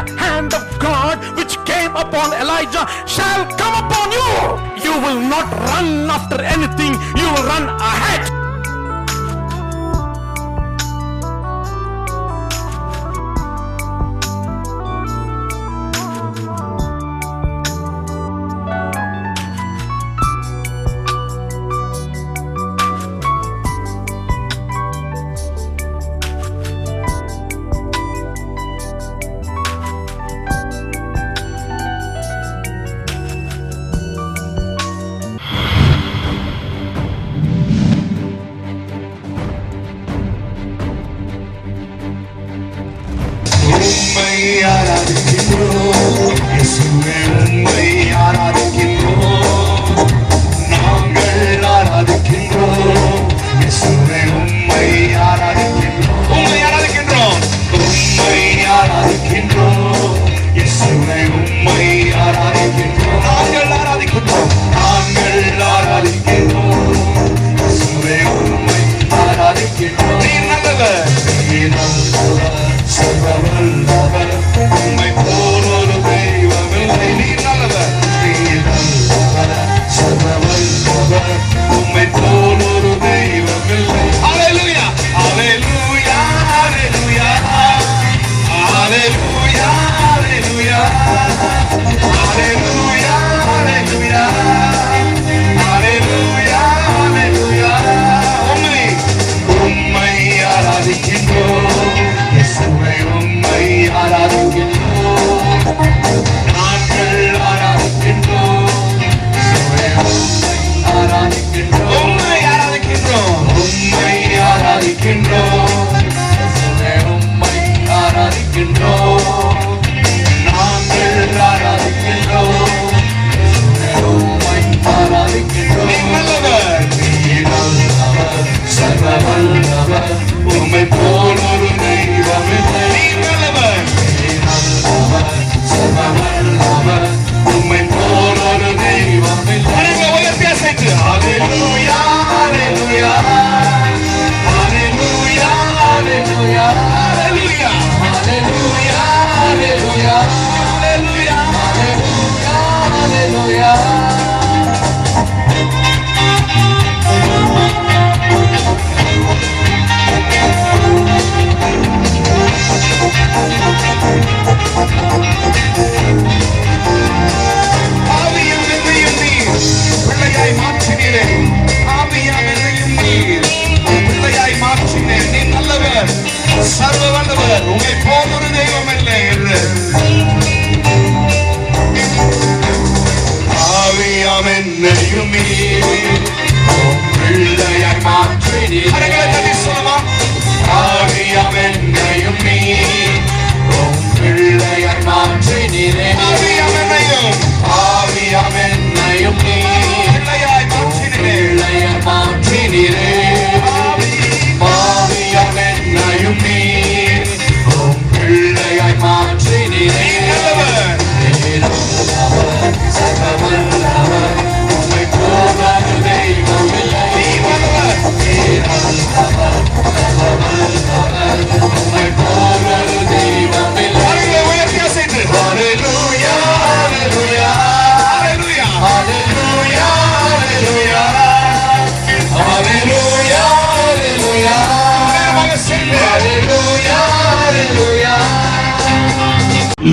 the hand of God which came upon Elijah shall come upon you. You will not run after anything, you will run ahead.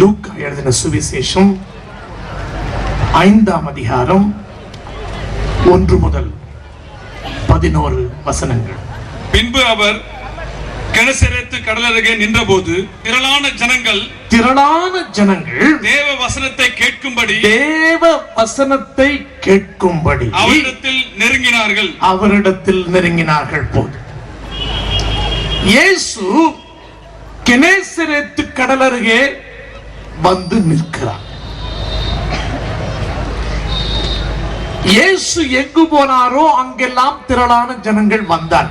லூக்கா எழுதின சுவிசேஷம் 5ஆம் அதிகாரம் 1 முதல் 11 வசனங்கள். பின்பு அவர் கெனசரேத்து கடலருகே நின்றபோது திரளான ஜனங்கள் தேவ வசனத்தை கேட்கும்படி அவரிடத்தில் நெருங்கினார்கள். போது இயேசு கெனசரேத்து கடலருகே வந்து நிற்கிறார். இயேசு எங்கு போனாரோ அங்கெல்லாம் திரளான ஜனங்கள் வந்தார்.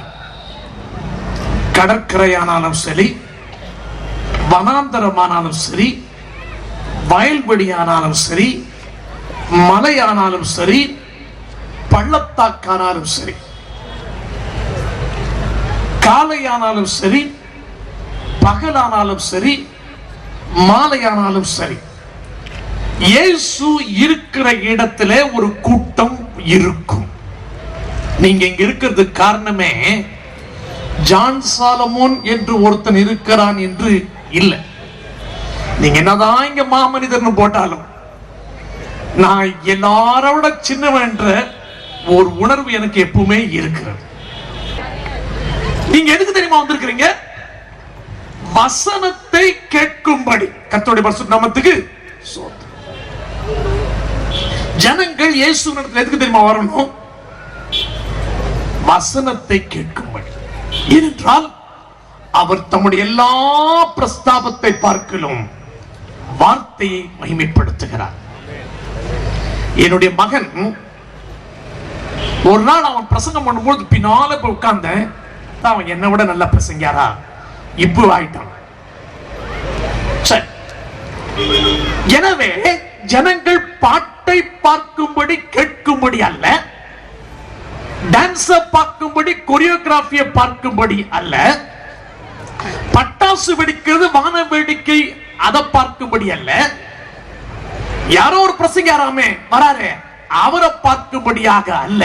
கடற்கரையானாலும் சரி, வனாந்தரமானாலும் சரி, வயல்வெளியானாலும் சரி, மலையானாலும் சரி, பள்ளத்தாக்கானாலும் சரி, காலையானாலும் சரி, பகலானாலும் சரி, மாலையானாலும் சரி, இயேசு இருக்கிற இடத்துல ஒரு கூட்டம் இருக்கும். நீங்க இங்க இருக்கிறது காரணமே ஜான் சாலமோன் என்று ஒருத்தன் இருக்கிறான் என்று இல்லை. நீங்க என்னதான் இங்க மாமனிதர்னு போட்டாலும், நான் எல்லாரோட சின்னவன்ற ஒரு உணர்வு எனக்கு எப்பவுமே இருக்கிறது. நீங்க எதுக்கு தெரியுமா வந்திருக்கிறீங்க? வசனத்தை கேட்கும்படி. கர்த்தருடைய பரிசுத்த நாமத்துக்கு ஸ்தோத்திரம். ஜனங்கள் இயேசுவினிடத்தில் எதுக்கு தெரியுமா வரணும்? வசனத்தை கேட்கும்படி. ஏனென்றால் அவர் தம்முடைய எல்லா பிரஸ்தாபத்தை பார்க்கலும் வார்த்தையை மகிமைப்படுத்துகிறார். என்னுடைய மகன் ஒரு நாள் அவன் பிரசங்கம் பண்ணும்போது பின்னால போய் உட்கார்ந்தேன். அவன் என்னை விட நல்ல பிரசங்கியாரா இப்போ ஆயிட்டான். எனவே ஜனங்கள் பாட்டை பார்க்கும்படி கேட்கும்படி அல்ல, டான்ஸ பார்க்கும்படி, கொரியோகிராபியை பார்க்கும்படி அல்ல, பட்டாசு வெடிக்கிறது, வான வேடிக்கை அதை பார்க்கும்படி அல்ல, யாரோ ஒரு பிரசங்காராமே வராரு அவரை பார்க்கும்படியாக அல்ல,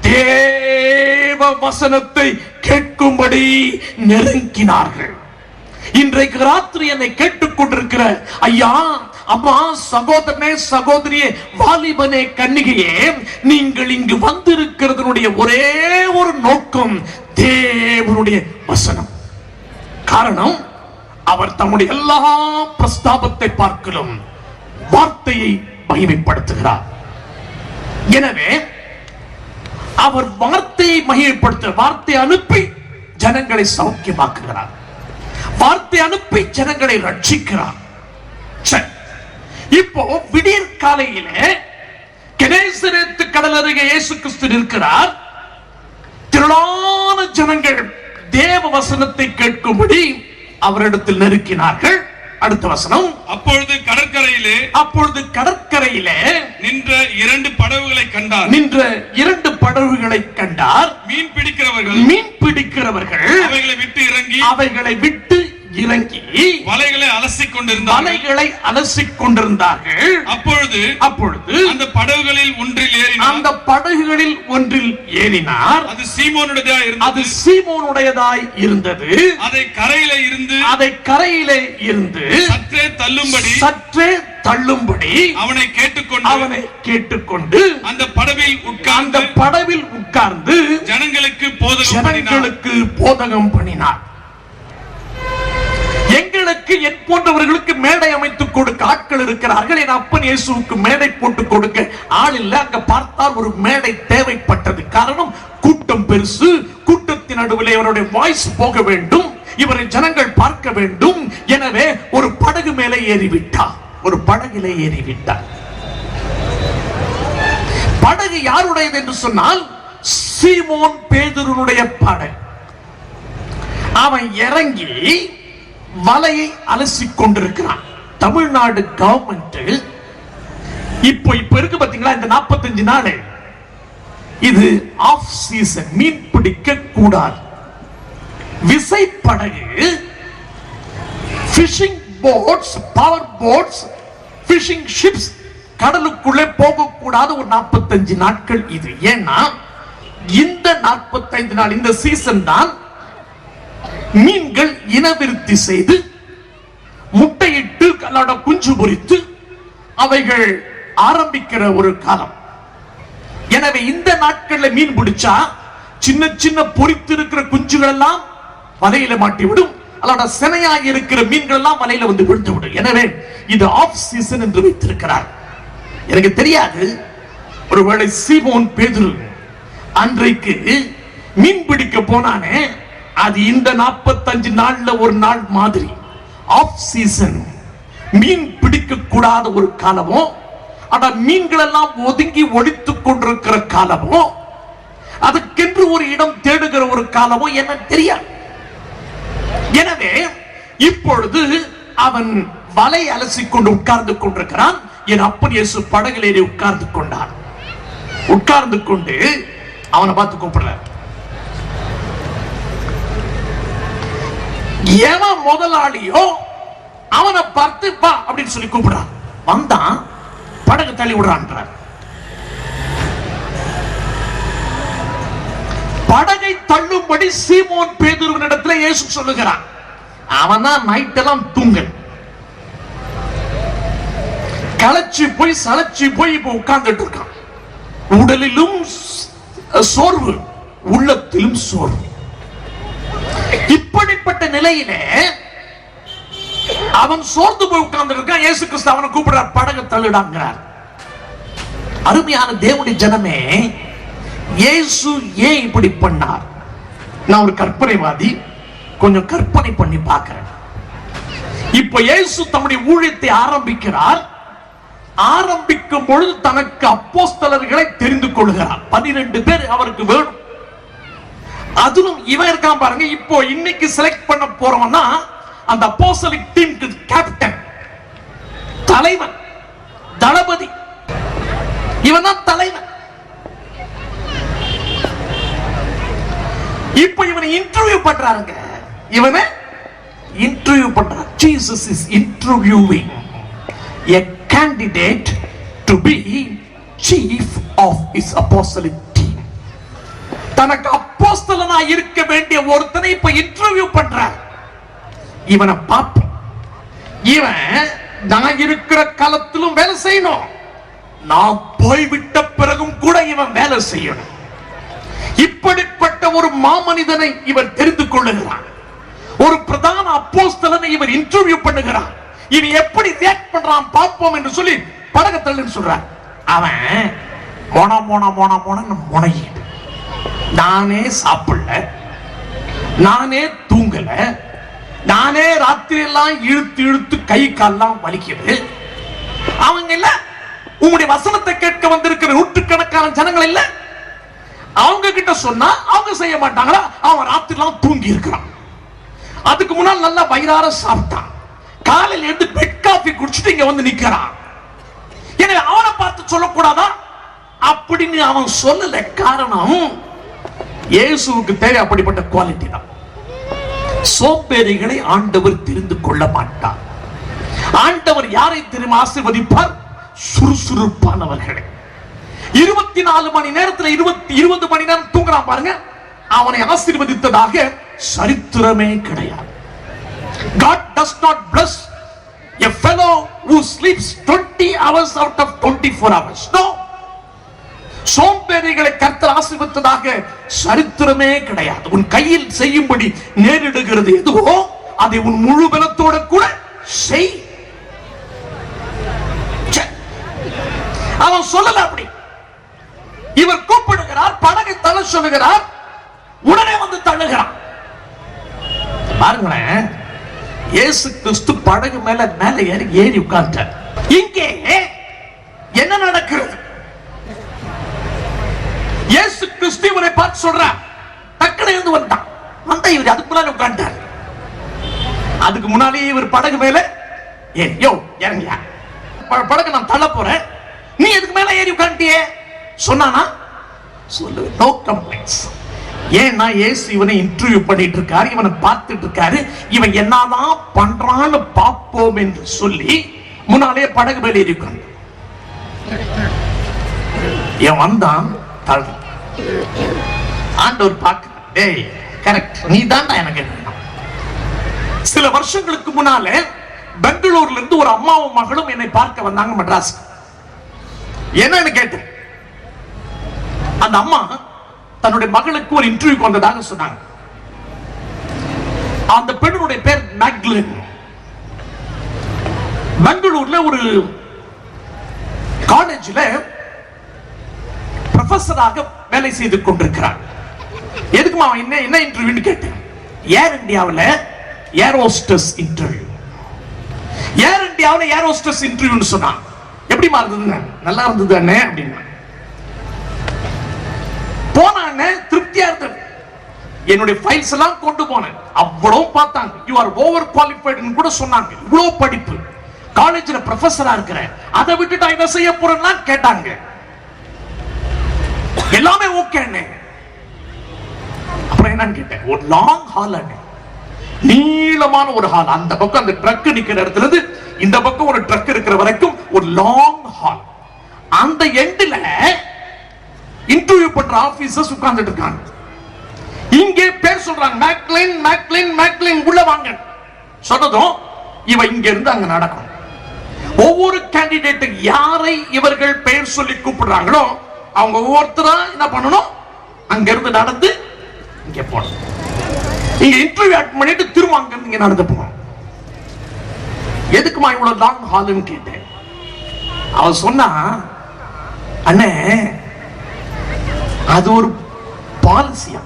தேவ வசனத்தை கேட்கும்படி நெருங்கினார்கள். இன்றைக்கு ராத்திரி என்னை கேட்டுக் கொண்டிருக்கிற ஐயா, அம்மா, சகோதரனே, சகோதரியே, வாலிபனே, கன்னிகையே, நீங்கள் இங்கு வந்திருக்கிறதனுடைய ஒரே ஒரு நோக்கம் தேவனுடைய வசனம். காரணம், அவர் தம்முடைய எல்லா பிரஸ்தாபத்தை பார்க்கலும் வார்த்தையை மகிமைப்படுத்துகிறார். எனவே அவர் வார்த்தையை மகிமைப்படுத்த, வார்த்தை அனுப்பி ஜனங்களை சௌக்கியமாக்குகிறார், வார்த்தை அனுப்பி ஜனங்களை ரட்சிக்கிறார். இப்போ விடியற் காலையிலே கெனேசரேத்து கடல் அருகே இயேசு கிறிஸ்து நிற்கிறார். திரளான ஜனங்கள் தேவ வசனத்தை கேட்கும்படி அவரிடத்தில் நெருக்கினார்கள். அடுத்த வசனம், அப்பொழுது கடற்கரையிலே நின்ற இரண்டு படகுகளை கண்டார். மீன் பிடிக்கிறவர்கள் அவைகளை விட்டு இறங்கி வலைகளை அலசிக் கொண்டிருந்தார்கள். அப்பொழுது அந்த படகுகளில் ஒன்றில் ஏறினார். அது சீமோனுடையதாய் இருந்தது. அதை கரையிலே இருந்து சற்றே தள்ளும்படி அவனை கேட்டுக்கொண்டு அந்த படவில் உட்கார்ந்து ஜனங்களுக்கு போதகம் பண்ணினார். எங்களுக்கு என் போன்றவர்களுக்கு மேடை அமைத்துக் கொடுக்க ஆட்கள் இருக்கிறார்கள். என் அப்பன் இயேசுவுக்கு மேடை போட்டு கொடுக்க ஆள் இல்ல. அங்க பார்த்தால் ஒரு மேடை தேவைப்பட்டது. காரணம், கூட்டம் பெருசு. கூட்டத்தின் நடுவில் இவருடைய வாய்ஸ் போக வேண்டும், இவரை ஜனங்கள் பார்க்க வேண்டும். எனவே ஒரு படகு மேலே ஏறிவிட்டார். படகு யாருடையது என்று சொன்னால் சீமோன் பேதுருனுடைய படகு. அவன் இறங்கி வலையை அலசிக் கொண்டிருக்கிறான். தமிழ்நாடு கவர்மெண்ட் இப்போ இருக்கு பாத்தீங்களா, இந்த 45 நாள் இது ஆஃப் சீசன், மீன் பிடிக்க கூடாது. விசைப்படகு, fishing boats, power boats, fishing ships கடலுக்குள்ளே போகக்கூடாது ஒரு 45 நாட்கள். இது ஏன்னா இந்த 45 நாள், இந்த சீசன் தான் மீன்கள் இனவிருத்தி செய்து முட்டையிட்டு குஞ்சு பொரித்து அவைகள் ஆரம்பிக்கிற ஒரு காலம். எனவே இந்த நாட்கள்ல மீன் பிடிச்சா சின்ன சின்ன பொரித்து இருக்கிற குஞ்சுகள் எல்லாம் வலையில மாட்டிவிடும். அதோட சினையாக இருக்கிற மீன்கள் எல்லாம் வலையில வந்து விழுந்து விடும். எனவே இது ஆஃப் சீசன் என்று வைத்திருக்கிறார். எனக்கு தெரியாது, ஒருவேளை சீமோன் பேதுரு அன்றைக்கு மீன் பிடிக்க போனானே, அது இந்த 45 நாள்ல ஒரு நாள் மாதிரி ஆஃப் சீசன், மீன் பிடிக்க கூடாத ஒரு காலமோ, ஆனா மீன்கள் எல்லாம் ஒதுங்கி ஒழித்துக் கொண்டிருக்கிற காலமோ, அதுக்கென்று ஒரு இடம் தேடுகிற ஒரு காலமோ என்ன தெரியாது. எனவே இப்பொழுது அவன் வலை அலசிக்கொண்டு உட்கார்ந்து கொண்டிருக்கிறான். என் அப்பன் இயேசு படகிலேறி உட்கார்ந்து கொண்டான். உட்கார்ந்து கொண்டு அவனை பார்த்து கூப்பிடுறார். எவன் முதலாளியோ அவனை பார்த்து வா அப்படின்னு சொல்லி கூப்பிடுறான். வந்தான், படகு தள்ளி விடுறான்றார். படகை தள்ளும்படி சீமோன் பேதுருவினிடத்துல இயேசு சொல்லுகிறான். அவன் தான் நைட்டெல்லாம் தூங்கல், களைச்சி போய் சளைச்சி போய் இப்ப உட்கார்ந்துட்டு இருக்கான். உடலிலும் சோர்வு, உள்ளத்திலும் சோர்வு. இப்படிப்பட்ட நிலையிலே அவன் சோர்ந்து போய் உட்கார்ந்து இருக்கான். இயேசு கிறிஸ்து அவனை கூப்பிடுறார், படகு தள்ளிடாங்கிறார். அருமையான தேவனுடைய ஜனமே, இயேசு ஏன் இப்படி பண்ணார்? நான் ஒரு கற்பனைவாதி, கொஞ்சம் கற்பனை பண்ணி பார்க்கிறேன். இப்ப இயேசு தம்முடைய ஊழியத்தை ஆரம்பிக்கிறார். ஆரம்பிக்கும் பொழுது தனக்கு அப்போஸ்தலர்களை தெரிந்து கொள்கிறார். 12 பேர் அவருக்கு வேணும். அதிலும் இவன் இருக்கான் பாருங்க. இப்போ இன்னைக்கு செலக்ட் பண்ண போறவன்னா அந்த அப்போஸ்தலிக் டீமுக்கு கேப்டன், தலைவன், தளபதி, இவன் தான் தலைவன். இப்போ இவனை இன்டர்வியூ பண்றாங்க. இவனை இன்டர்வியூ பண்றார். Jesus is interviewing a candidate to be chief of his apostolic team. தனக்கு அப்போஸ்தலனா இருக்க வேண்டிய ஒருத்தனை இப்ப இன்டர்வியூ பண்றார். இவனை பாப்போம். இவன் நான் இருக்கிற காலத்திலும் வேலை செய்யணும், நான் போய்விட்ட பிறகும் கூட இவன் வேலை செய்யணும். இப்படிப்பட்ட ஒரு மாமனிதனை இவர் தெரிந்து கொள்ளுகிறான். ஒரு பிரதான அப்போஸ்தலனை இவர் இன்டர்வியூ பண்ணுகிறான். இவன் எப்படி ரியாக்ட் பண்றான் பார்ப்போம் என்று சொல்லி படகு தள்ளுன்னு சொல்றான். அவன் மொன மொன மொன மொன முனையிடு. நானே சாப்பிடல, நானே தூங்கல, நானே ராத்திரி எல்லாம் இழுத்து இழுத்து கை கால்லாம் வலிக்குது. அவங்க இல்ல, உங்களுடைய வசனத்தை கேட்க வந்திருக்கிற நூற்றுக்கணக்கான ஜனங்கள் இல்ல, அவங்க கிட்ட சொன்னா அவங்க செய்ய மாட்டாங்களா? அவன் ராத்திரி எல்லாம் தூங்கி இருக்கிறான். அதுக்கு முன்னால் நல்லா வயிறார சாப்பிட்டான். காலையில் இருந்து பெட் காபி குடிச்சிட்டு இங்க வந்து நிக்கிறான். எனவே அவனை பார்த்து சொல்லக்கூடாதா அப்படின்னு அவன் சொல்லல. காரணம், இயேசுவுக்கு தேவை அப்படிப்பட்ட குவாலிட்டி தான். சோம்பேறிகளை ஆண்டவர் தெரிந்து கொள்ள மாட்டார். ஆண்டவர் யாரை தெரியுமா ஆசீர்வதிப்பார்? சுறுசுறுப்பானவர்களை. 24 மணி நேரத்தில் 20 மணி நேரம் தூங்குறான் பாருங்க, அவனை ஆசீர்வதித்ததாக சரித்திரமே கிடையாது. God does not bless a fellow who sleeps 20 hours out of 24 hours. No. சோம்பேறிகளை கர்த்தர் ஆசீர்வதித்ததாக சரித்திரமே கிடையாது. உன் கையில் செய்யும்படி நேரிடுகிறது எதுவோ அதை உன் முழு பலத்தோட கூட செய். அவன் சொல்லல அப்படி. இவர் கூப்பிடுகிறார், படகை தள்ள சொல்லுகிறார், உடனே வந்து தள்ளுகிறான். பாருங்களேன், இயேசு கிறிஸ்து படகு மேல ஏறி உட்கார்ந்தார். இங்கே என்ன நடக்கிறது? இயேசு கிறிஸ்து இவரை பார்த்து சொல்றார், டக்குனு இருந்து வந்தான். இவர் அதுக்கு முன்னாடி உட்கார்ந்தார். அதுக்கு முன்னாலே இவர் படகு மேல யோ இறங்கியா, படகு நான் தள்ள போறேன், நீ எதுக்கு மேல ஏறி உட்கார்ந்தியே சொன்னானா? சொல்லு, நோ கம்ப்ளைண்ட்ஸ். ஏன்னா இயேசு இவனை இன்டர்வியூ பண்ணிட்டு இருக்காரு, இவனை பார்த்துட்டு இருக்காரு. இவன் என்னதான் பண்றான்னு பார்ப்போம் என்று சொல்லி முன்னாலே படகு மேல ஏறி உட்கார்ந்து இவன் வந்தான். ஆண்டவர் பார்க்க, டேய் கரெக்ட், நீ தான் எனக்கு. சில வருஷங்களுக்கு முன்னாலே பெங்களூர்ல இருந்து ஒரு அம்மாவும் மகளும் என்னை பார்க்க வந்தாங்க மெட்ராஸ். என்னன்னு கேட்டேன். அந்த அம்மா தன்னுடைய மகளுக்கு ஒரு இன்டர்வியூ வந்ததாக சொன்னாங்க. அந்த பெண்ணுடைய பேர் மேக்லின். பெங்களூர்ல ஒரு காலேஜில் ப்ரொஃபஸராக வேலை செய்து கொண்டிருக்கிறார். எதுக்குமா என்ன இன்டர்வியூன்னு கேட்டேன். ஏர் இந்தியாவில் ஏரோஸ்டஸ் இன்டர்வியூ. ஏர் இந்தியாவில் ஏரோஸ்டஸ் இன்டர்வியூன்னு சொன்னாங்க. எப்படிமா இருந்ததுங்க? நல்லா இருந்தது அண்ணே அப்படின்னா. போனானே திருப்தியா இருந்தது. என்னுடைய ஃபைல்ஸ் எல்லாம் கொண்டு போனேன். அவ்வளவு பார்த்தாங்க. யூ ஆர் ஓவர் குவாலிஃபைடுன்னு கூட சொன்னாங்க. இவ்வளவு படிப்பு, காலேஜில் ப்ரொஃபஸரா இருக்கிற, அதை விட்டுட்டு என்ன செய்ய போறேன்னா கேட்டாங்க. எல்லாமே ஓகே. அப்புறம் என்னன்னு கேட்டேன். ஒரு லாங் ஹால் நீளமான ஒரு ஹால். அந்த பக்கம் அந்த ட்ரக் நிக்கிற இடத்துல இருந்து இந்த பக்கம் ஒரு ட்ரக் இருக்கிற வரைக்கும் ஒரு லாங் ஹால். அந்த எண்ட்ல இன்டர்வியூ பண்ற ஆபீசர்ஸ் உட்கார்ந்துட்டு இருக்காங்க. இங்கே பேர் சொல்றாங்க, மேக்லின் மேக்லின் மேக்லின் உள்ள வாங்க சொன்னதும் இவ இங்க இருந்து அங்க நடக்கும். ஒவ்வொரு கேண்டிடேட்டுக்கு யாரை இவர்கள் பெயர் சொல்லி கூப்பிடுறாங்களோ அவங்க ஒவ்வொருத்தரா என்ன பண்ணணும், அங்க இருந்து நடந்து இங்க போகணும். இங்க இன்டர்வியூ அட்டெண்ட் பண்ணிட்டு திரும்ப அங்க இருந்து இங்க நடந்து போகணும். எதுக்குமா இவ்வளவு லாங் ஹால்னு கேட்டேன். அவன் சொன்னா, அண்ணே அது ஒரு பாலிசியா.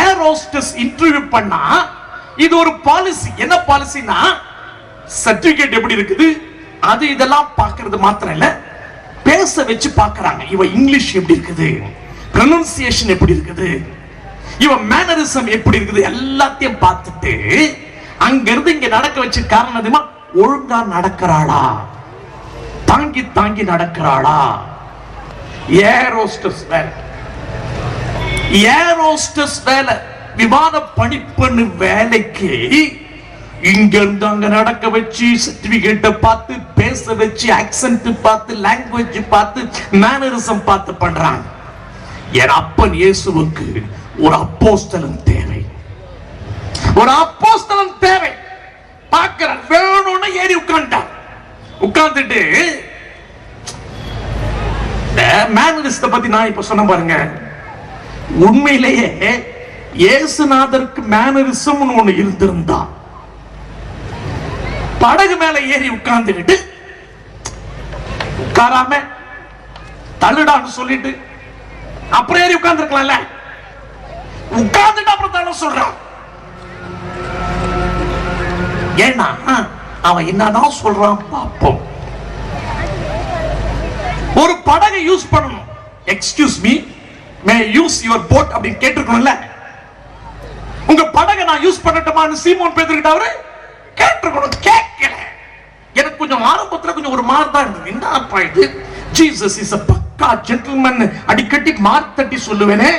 ஏர் ஹோஸ்டஸ் இன்டர்வியூ பண்ணா இது ஒரு பாலிசி. என்ன பாலிசினா, சர்டிபிகேட் எப்படி இருக்குது அது இதெல்லாம் பார்க்கிறது மாத்திரம் இல்ல, பேச வச்சு பார்க்கறாங்க. இவ இங்கிலீஷ் எப்படி இருக்குது, ப்ரொனன்சியேஷன் எப்படி இருக்குது, இவ மேனரிசம் எப்படி இருக்குது, எல்லாத்தையும் பார்த்துட்டு அங்க இருந்து இங்க நடக்க வச்சு காரணமா ஒழுங்கா நடக்கிறாளா, தாங்கி தாங்கி நடக்கிறாளா. ஏர் ஹோஸ்டஸ் வேலை, ஏர் ஹோஸ்டஸ் வேலை, விமான பணிப்பெண்ணு வேலைக்கு இங்க இருந்து அங்க நடக்க வச்சு சர்டிபிகேட்டை பார்த்து பேச வச்சு ஆக்சென்ட் பார்த்து லாங்குவேஜ் பார்த்து மேனரிசம் பார்த்து பண்றாங்க. என் அப்பன் இயேசுவுக்கு ஒரு அப்போஸ்தலன் தேவை, ஒரு அப்போஸ்தலன் தேவை. பார்க்கிறார், வேணும்னு ஏறி உட்கார்ந்தார். உட்கார்ந்துட்டு மேனரிசத்தை பத்தி நான் இப்ப சொன்ன பாருங்க. உண்மையிலேயே இயேசுநாதருக்கு மேனரிசம் ஒண்ணு இருந்திருந்தா படகு மேல ஏறி உட்கார்ந்துக்கிட்டு உட்காராம தள்ளுடான்னு சொல்லிட்டு அப்புறம் ஏறி உட்கார்ந்து இருக்கலாம்ல. உட்கார்ந்துட்டு அப்புறம் தள்ள சொல்றான். ஏன்னா அவன் என்னதான் சொல்றான் பாப்போம். ஒரு படகை யூஸ் பண்ணணும். Excuse me, May use your boat அப்படின்னு கேட்டிருக்கணும்ல. உங்க படகை நான் யூஸ் பண்ணட்டுமான்னு சீமோன் பேதுருக்கிட்ட அவரு கேட்டிருக்கணும். கேட்கல. எனக்கு கொஞ்சம் ஆரம்பத்துல கொஞ்சம் ஒரு மாதிரி தான் இருந்தது. என்ன அப்பா இது, ஜீசஸ் இஸ் a பக்கா ஜென்டில்மேன் அடிக்கடி மார்த்தட்டி சொல்லுவேனே,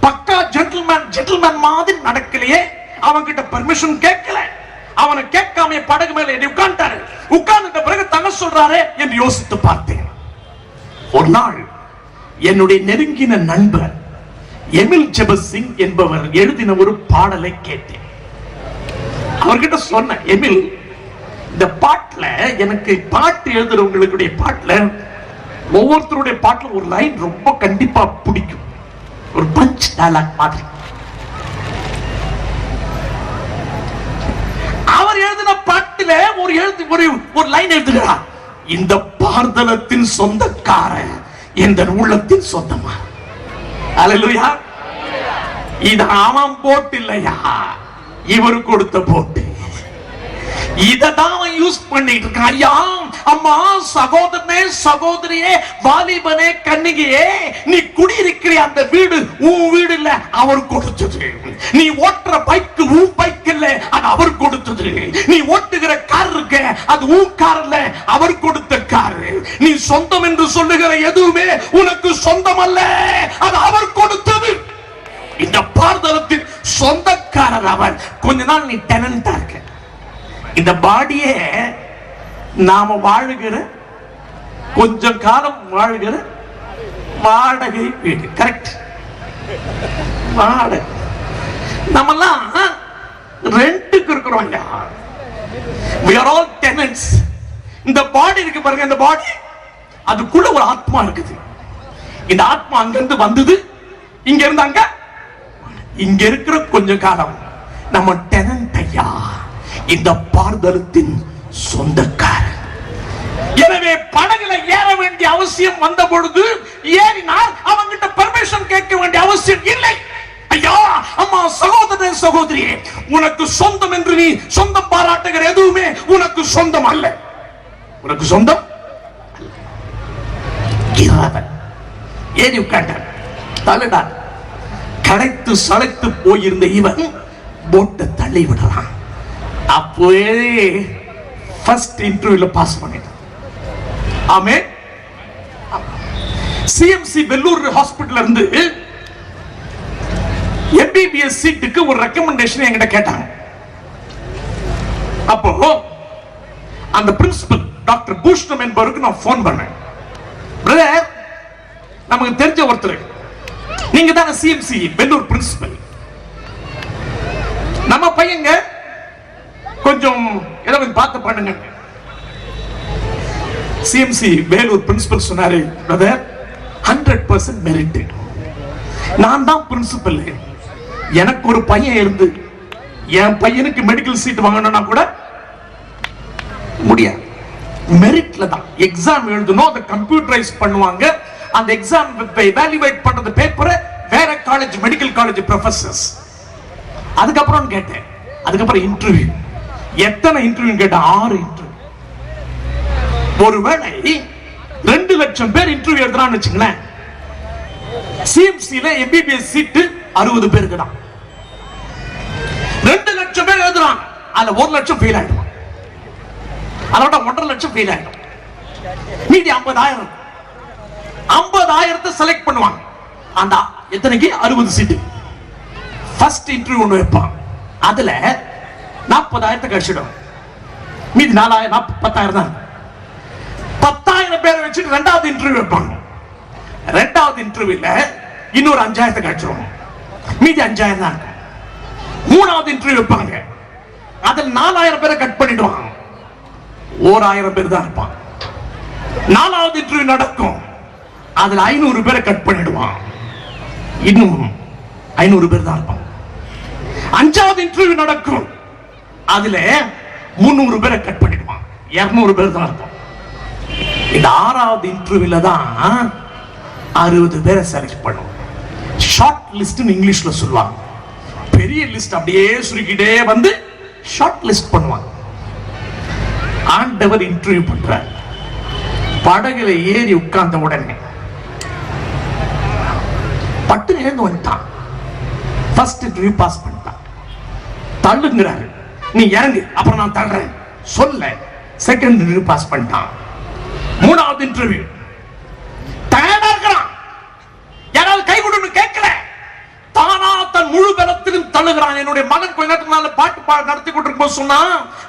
பக்கா ஜென்டில்மேன் மாதிரி நடக்கலையே, அவன்கிட்ட பெர்மிஷன் கேட்கல, அவனை கேட்காம படகு மேல ஏறி உட்கார்ந்தாரு. உட்கார்ந்துட்ட பிறகு தங்க சொல்றாரே என்று யோசித்து பார்த்தேன். ஒரு நாள் என்னுடைய நெருங்கின நண்பர் எமில் ஜெபஸ் சிங் என்பவர் எழுதின ஒரு பாடலை கேட்டேன். அவர்கிட்ட சொன்ன, எமில், இந்த பாட்டுல எனக்கு பாட்டு எழுதுறவங்களுடைய பாட்டுல ஒவ்வொருத்தருடைய பாட்டுல ஒரு லைன் ரொம்ப கண்டிப்பா பிடிக்கும், ஒரு பஞ்ச் டயலாக் மாதிரி. அவர் எழுதின பாட்டுல ஒரு லைன் எழுதுகிறார், இந்த பார்தலத்தின் சொந்தக்காரன் என்ற உள்ளத்தின் சொந்தமா. அல்லேலூயா. இது அவன் போட்டு இல்லையா, இவர் கொடுத்த போட்டு. இததான் யூஸ் பண்ணிட்டு இருக்கான். ஐயா, அம்மா, சகோதரனே, சகோதரியே, வாலிபனே, கன்னிகையே, நீ குடியிருக்கிற அந்த வீடு உன் வீடு இல்ல, அவர் கொடுத்தது. நீ ஓட்டுற பைக் உன் பைக் இல்ல, அது அவர் கொடுத்தது. நீ ஓட்டுகிற கார் இருக்க, அது உன் கார் இல்ல, அவர் கொடுத்த கார். நீ சொந்தம் என்று சொல்லுகிற எதுவுமே உனக்கு சொந்தம் அல்ல, அது அவர் கொடுத்தது. இந்த பார்தலத்தின் சொந்தக்காரர் அவர். கொஞ்ச நாள் நீ டெனண்டா இருக்க. இந்த பாடியே நாம வாழுகிற, கொஞ்ச காலம் வாழுகிற வாடகை வீடு. கரெக்ட்? வாடகை. நம்மெல்லாம் ரெண்டுக்கு இருக்கிறோம். we are all tenants. இந்த பாடி இருக்கு பாருங்க, இந்த பாடி, அதுக்குள்ள ஒரு ஆத்மா இருக்குது. இந்த ஆத்மா அங்கிருந்து வந்தது, இங்க இருந்து அங்க. இங்க இருக்கிற கொஞ்ச காலம் நம்ம டெனன்ட். ஐயா, இந்த பார்தலத்தின் சொந்தக்காரர். எனவே படகுல ஏற வேண்டிய அவசியம் வந்த பொழுது ஏறினார். அவங்கிட்ட பெர்மிஷன் கேட்க வேண்டிய அவசியம் இல்லை. ஐயா, அம்மா, சகோதரனே, சகோதரியே, உனக்கு சொந்தம் என்று நீ சொந்தம் பாராட்டுகிற எதுவுமே உனக்கு சொந்தம் அல்ல. உனக்கு சொந்தம் ஏறி உட்கார்ந்தார். தள்ளினார். கடைத்து சளைத்து போயிருந்த இவன் போட்டை தள்ளி விடுறான். அப்போவே ஃபர்ஸ்ட் இன்டர்வியூல பாஸ் பண்ணிட்டான். ஆமே. சிஎம்சி வெல்லூர் ஹாஸ்பிடல்ல இருந்து எம்பி MBBS சீட்டுக்கு ஒரு ரெக்கமெண்டேஷன் என்கிட்ட கேட்டாங்க. அப்போ அந்த பிரின்சிபல் டாக்டர் பூஷ்ணம் என்பவருக்கு நான் போன் பண்ணேன். பிரதர், நமக்கு தெரிஞ்ச ஒருத்தர், நீங்க தானே சிஎம்சி வெள்ளூர் பிரின்சிபல், நம்ம பையங்க கொஞ்சம் ஏதோ கொஞ்சம் பார்த்து பண்ணுங்க. சிஎம்சி வேலூர் பிரின்சிபல் சொன்னாரு, பிரதர் 100% மெரிட். நான் தான் பிரின்சிபல், எனக்கு ஒரு பையன் இருந்து என் பையனுக்கு மெடிக்கல் சீட் வாங்கணும்னா கூட முடியாது. மெரிட்ல தான் எக்ஸாம் எழுதணும், அதை கம்ப்யூட்டரைஸ் பண்ணுவாங்க. அந்த எக்ஸாம் எவாலுவேட் பண்றது பேப்பரை வேற காலேஜ் மெடிக்கல் காலேஜ் ப்ரொஃபசர்ஸ். அதுக்கப்புறம் கேட்டேன், அதுக்கப்புறம் இன்டர்வியூ. எத்தனை இன்டர்வியூ கேட்ட? 6 இன்டர்வியூ. ஒருவேளை 2 லட்சம் பேர் இன்டர்வியூ எழுதுறான்னு வச்சுங்களேன், சிஎம்சில MBBS சீட்டு 60 பேருக்கு தான். 2 லட்சம் பேர் எழுதுறான், அதுல 1 லட்சம் ஃபெயில் ஆயிடும், அதோட 1.5 லட்சம் ஃபெயில் ஆயிடும். மீதி 50,000. 50,000 செலக்ட் பண்ணுவாங்க. அந்த எத்தனைக்கு 60 சீட்டு. ஃபர்ஸ்ட் இன்டர்வியூ ஒன்று வைப்பான், அதுல 40,000 கழிச்சிடும், மீதி 4,000 10,000 தான். 10,000 பேரை வச்சுட்டு 2வது இன்டர்வியூ வைப்பாங்க. 2வது இன்டர்வியூல இன்னொரு 5,000 கழிச்சிடும், மீதி 5,000 தான். 3வது இன்டர்வியூ வைப்பாங்க, அதுல 4,000 பேரை கட் பண்ணிடுவாங்க, 1,000 பேர் தான் இருப்பான். 4வது இன்டர்வியூ நடக்கும், அதுல 500 பேரை கட் பண்ணிடுவான், இன்னும் 500 பேர் தான் இருப்பாங்க. 5வது இன்டர்வியூ நடக்கும், அதுல 300 பேரை கட் பண்ணிடுவான், 200 பேர் தான் இருப்பான். இந்த 6வது இன்டர்வியூல தான் 60 பேரை செலக்ட் பண்ணுவோம். ஷார்ட் லிஸ்ட் இங்கிலீஷ்ல சொல்லுவாங்க. பெரிய லிஸ்ட் அப்படியே சுருக்கிட்டே வந்து ஷார்ட் லிஸ்ட் பண்ணுவாங்க. ஆண்டவர் இன்டர்வியூ பண்றார். படகுல ஏறி உட்கார்ந்த உடனே பட்டு எழுந்து வந்துட்டான். ஃபர்ஸ்ட் இன்டர்வியூ பாஸ் பண்ணிட்டான். தள்ளுங்கிறாரு, நீ இறங்கு அப்புறம் நான் தள்ளுறேன் சொல்ல. செகண்ட் இன்டர்வியூ பாஸ் பண்ணிட்டான். 3வது இன்டர்வியூ தயாரா இருக்கிறான், யாராவது கை கொடுன்னு கேட்கல, தானா தன் முழு பலத்திலும் தள்ளுகிறான். என்னுடைய மகன் கொஞ்ச நேரத்துக்கு பாட்டு நடத்தி கொண்டிருக்கும் போது சொன்னா,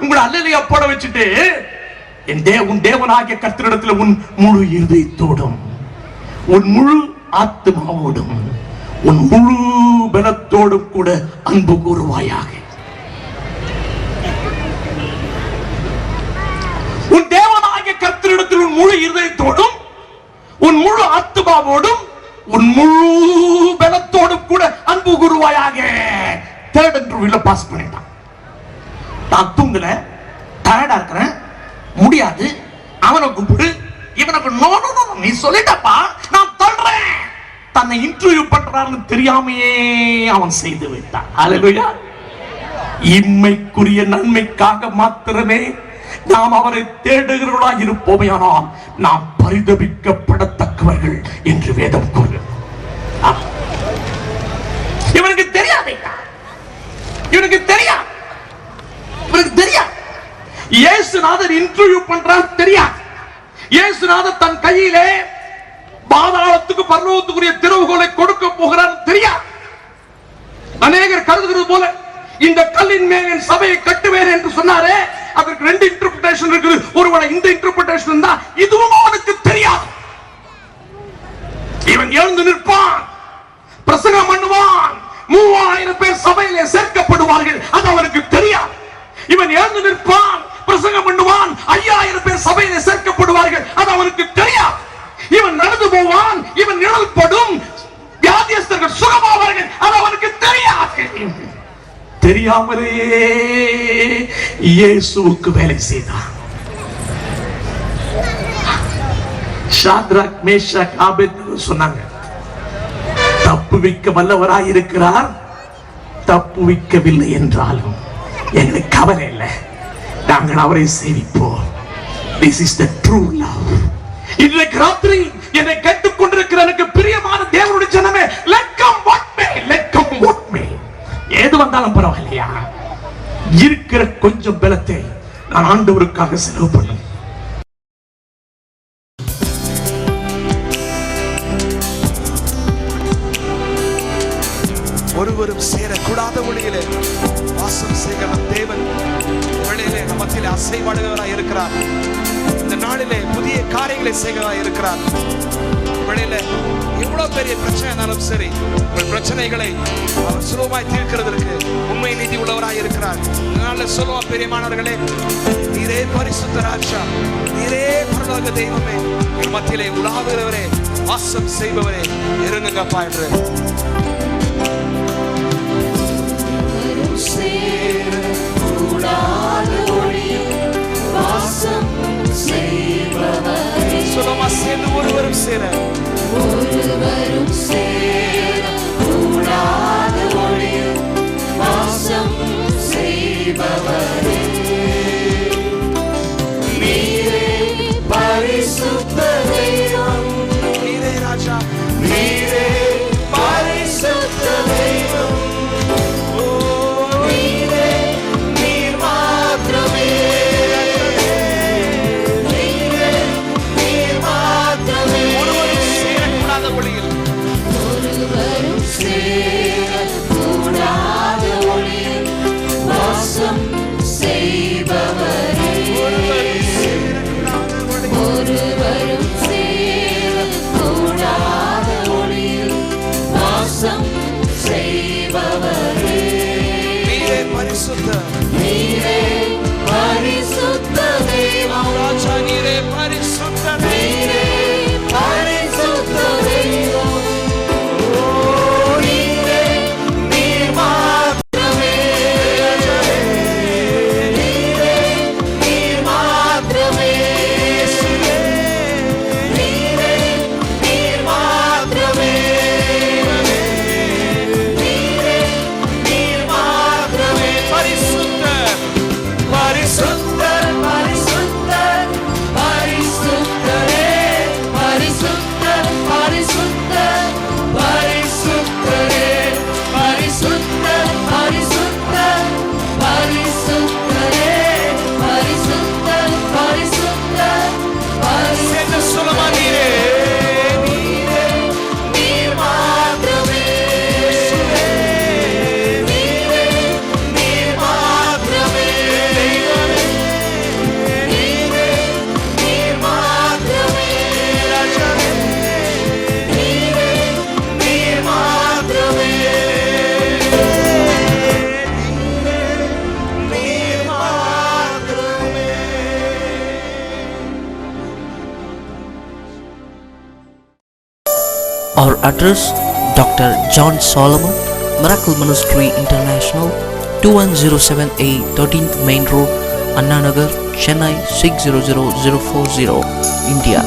உங்களை அல்லேலூயா போட வச்சுட்டு, உன் தேவனாகிய கர்த்தரிடத்தில் உன் முழு இருதயத்தோடும் உன் முழு ஆத்மாவோடும் உன் முழு பலத்தோடும் கூட அன்பு கூறுவாயாக. உன் தேவனாகிய கர்த்தரிடத்தில் உன் முழு இருதயத்தோடும் உன் முழு ஆத்மாவோடும் உன் முழு பலத்தோடும் கூட அன்பு கூறுவாயாக. தேர்ட் இன்டர்வியூல பாஸ் பண்ணிட்டான். நான் தூங்கல, டயர்டா இருக்கிறேன், முடியாது, அவனை கூப்பிடு, இவனுக்கு நோ நோ நோ நீ சொல்லிட்டப்பா நான் தள்ளுறேன். தன்னை இன்டர்வியூ பண்றான்னு தெரியாமையே அவன் செய்து வைத்தான். அல்லேலூயா. இம்மைக்குரிய நன்மைக்காக மாத்திரமே நாம் அவரை தேடுகிறவர்களா இருப்போமையானால் நாம் பரிதபிக்கப்படத்தக்கவர்கள் என்று வேதம் கூறுகிறது. இவனுக்கு தெரியாது, இவனுக்கு தெரியாது, இவனுக்கு தெரியாது. இயேசுநாதர் இன்டர்வியூ பண்றார் தெரியாது. இயேசுநாதர் தன் கையிலே பாதாளத்துக்கு பரலோகத்துக்குரிய திறவுகோலை கொடுக்க போகிறார் தெரியாது. அநேகர் கருதுகிறது போல இந்த கல்லின் மேல் என் சபையை கட்டுவேன் என்று சொன்னாரே, அதற்கு 2 இன்டர்பிரேஷன் இருக்குது. ஒருவேளை இந்த இன்டர்பிரேஷன் தான், இதுவும் அவனுக்கு தெரியாது. இவன் எழுந்து நிற்பான், பிரசங்கம் பண்ணுவான், 3000 பேர் சபையிலே சேர்க்கப்படுவார்கள், அது அவனுக்கு தெரியாது. இவன் எழுந்து நிற்பான், பிரசங்கம் பண்ணுவான், 5000 பேர் சபையிலே சேர்க்கப்படுவார்கள், அது அவனுக்கு தெரியாது. இவன் நடந்து போவான், இவன் நிழல்படும், வியாதியஸ்தர்கள் சுகமாவார்கள், அது அவனுக்கு தெரியாது. தெரியாமலேயே இயேசுவுக்கு வேலை செய்தான். ஷாத்ராக், மேஷாக், ஆபேத்நேகோ சொன்னாங்க, தப்புவிக்க வல்லவராய் இருக்கிறார், தப்புவிக்கவில்லை என்றாலும் எங்களுக்கு கவலை இல்லை, நாங்கள் அவரை சேவிப்போம். This is the true love. இன்றைக்கு ராத்திரி என்னை கேட்டுக் கொண்டிருக்கிற எனக்கு பிரியமான தேவனுடைய ஜனமே, let come what may, let come what may, ஏது வந்தாலும் பரவாயில்லையா, இருக்கிற கொஞ்சம் பலத்தை நான் ஆண்டவருக்காக செலவு பண்ணுவேன். ஒருவரும் சேரக்கூடாத ஒளியிலே வாசம் செய்கிற தேவன் வேளையிலே நமத்திலே அசைவாடுகிறவராய் இருக்கிறார். இந்த நாளிலே புதிய காரியங்களை செய்கிறவராய் இருக்கிறார். வேளையிலே எவ்வளவு பெரிய பிரச்சனை இருந்தாலும் சரி, உங்கள் பிரச்சனைகளை அவர் சுலபமாய் தீர்க்கிறதற்கு உண்மை நீதி உள்ளவராய் இருக்கிறார். இதனால சொல்லுவா, பெரியமானவர்களே, நீரே பரிசுத்த ராஜா, நீரே பரலோக தெய்வமே, என் மத்தியிலே உலாவுகிறவரே, வாசம் செய்பவரே, இறங்குங்கப்பா என்று சொல்லுமா. சேர்ந்து ஒருவரும் சேர கூடாத ஒளியில் வாசம் செய்பவரே, நீரே பரிசுத்த தெய்வம், நீரே ராஜா, நீரே பரிசுத்த தெய்வம், நீரே நீர் மாத்திரமே, நீரே நீர் மாத்திரமே. ஒருவரும் சேரக்கூடாத ஒளியில், ஒருவரும் சேரக்கூடாத ஒளியில் வாசம் செய்பவரே, ஒருவரும் சேரக்கூடாத ஒளியில் வாசம் செய்பவரே, நீரே பரிசுத்த, நீரே பரிசுத்த தெய்வம், ராஜா நீரே பரிசுத்த, நீரே பரிசுத்த தெய்வம், நீரே நீர் மாத்திரமே, நீரே நீர் மாத்திரமே, நீரே நீர் மாத்திரமே, நீரே நீர் மாத்திரமே. பரிசுத்தர், பரிசுத்தர், பரிசுத்தர், பரிசுத்தரே, பரிசுத்தர், பரிசுத்தர், பரிசுத்தரே, பரிசுத்தர், பரிசுத்தர், பரிசுத்தரே, பரிசுத்தர், பரிசுத்தர், பரிசுத்தர். சொல்லுமா, நீரே நீரே நீர் மாத்திரமே, நீரே நீர் மாத்திரமே, நீரே நீர் மாத்திரமே, ராஜாவே, நீரே நீர் மாத்திரமே, நீர் மாத்திரமே. Our address: Dr. John Solomon, Miracle Ministry International, 2107A 13th Main Road, Anna Nagar, Chennai 600040, India.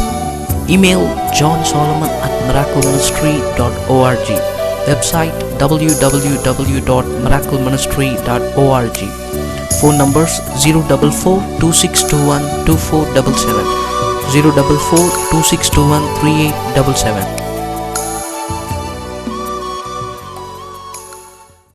Email johnsolomon@miracleministry.org. Website www.miracleministry.org. Phone numbers 044-2621-2477, 044-2621-3877.